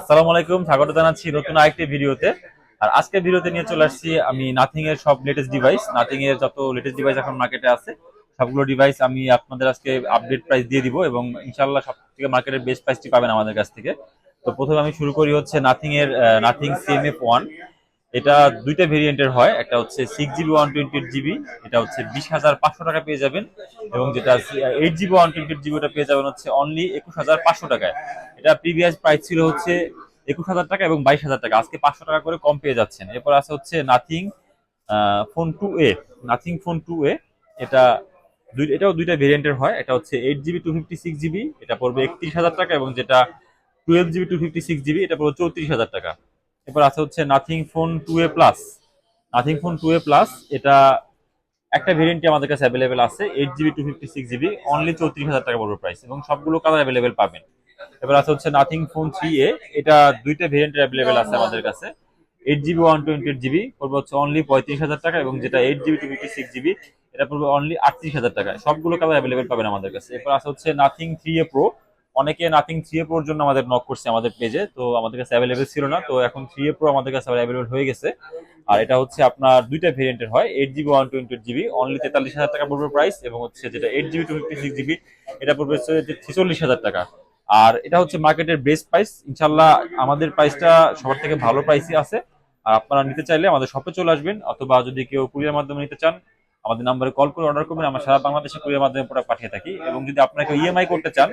আসসালামু আলাইকুম, স্বাগত জানাচ্ছি নতুন আরেকটি ভিডিওতে। আর আজকে ভিডিওতে নিয়ে চলে আসছি আমি নাথিং এর সব লেটেস্ট ডিভাইস। নাথিং এর যত লেটেস্ট ডিভাইস এখন মার্কেটে আছে সবগুলো ডিভাইস আমি আপনাদের আজকে আপডেট প্রাইস দিয়ে দিব এবং ইনশাআল্লাহ সব থেকে মার্কেটের বেস্ট প্রাইসটি পাবেন আমাদের কাছ থেকে। তো প্রথমে আমি শুরু করি হচ্ছে নাথিং এর নাথিং CMF1। এটা দুইটা ভেরিয়েন্টের হয়, একটা হচ্ছে 6GB 128GB, এটা হচ্ছে 20,500 টাকা পেয়ে যাবেন, এবং যেটা 8GB 128GB ওটা পেয়ে যাবেন হচ্ছে অনলি 21,500 টাকায়। এটা প্রিভিয়াস প্রাইস ছিল হচ্ছে 21,000 টাকা এবং 22,000 টাকা, আজকে 500 টাকা করে কম পেয়ে যাচ্ছেন। এরপর আছে হচ্ছে nothing phone 2A। Nothing phone 2A এটা এটাও দুইটা ভেরিয়েন্টের হয়, এটা হচ্ছে 8GB 256GB, এটা পড়বে 31,000 টাকা, এবং যেটা 12GB 256GB এটা পড়বে 34,000 টাকা। এরপর আছে হচ্ছে nothing phone 2A plus. Nothing phone 2A plus এটা একটা ভেরিয়েন্টই আমাদের কাছে অ্যাভেলেবেল আছে, 8GB 256GB, অনলি 34,000 টাকা পড়বে প্রাইস, এবং সবগুলো কালার অ্যাভেলেবেল পাবেন। এবার আছে হচ্ছে নাথিং ফোন 3A। এটা দুইটা ভেরিয়েন্টের অ্যাভেলেবেল আছে আমাদের কাছে, 8GB 128GB পড়বে হচ্ছে অনলি 35,000 টাকা, এবং যেটা 8GB 256GB এটা পড়বে অনলি 38,000 টাকা। সবগুলো কালার অ্যাভেলেবেল পাবেন আমাদের কাছে। এরপর আছে হচ্ছে নাথিং 3A প্রো। অনেকে নাথিং 3A প্রোর জন্য আমাদের নক করছে আমাদের পেজে, তো আমাদের কাছে অ্যাভেলেবেল ছিল না, তো এখন 3A প্রো আমাদের কাছে অ্যাভেলেবেল হয়ে গেছে। আর এটা হচ্ছে আপনার দুইটা ভেরিয়েন্টের হয়, 8GB 128GB অনলি 43,000 টাকা পড়বে প্রাইস, এবং হচ্ছে যেটা 8GB 256GB এটা পড়বে হচ্ছে 46,000 টাকা। আর এটা হচ্ছে মার্কেটের বেস্ট প্রাইস, ইনশাল্লাহ আমাদের প্রাইসটা সবার থেকে ভালো প্রাইসই আছে। আর আপনারা নিতে চাইলে আমাদের শপে চলে আসবেন, অথবা যদি কেউ কুরিয়ার মাধ্যমে নিতে চান আমাদের নাম্বারে কল করে অর্ডার করবেন, আমরা সারা বাংলাদেশে কুরিয়ার মাধ্যমে প্রোডাক্ট পাঠিয়ে থাকি। এবং যদি আপনারা কেউ ইএমআই করতে চান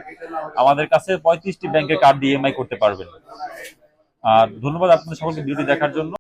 আমাদের কাছে 35টি ব্যাংকের কার্ড দিয়ে ইএমআই করতে পারবেন। আর ধন্যবাদ আপনাদের সকলকে ভিডিওটি দেখার জন্য।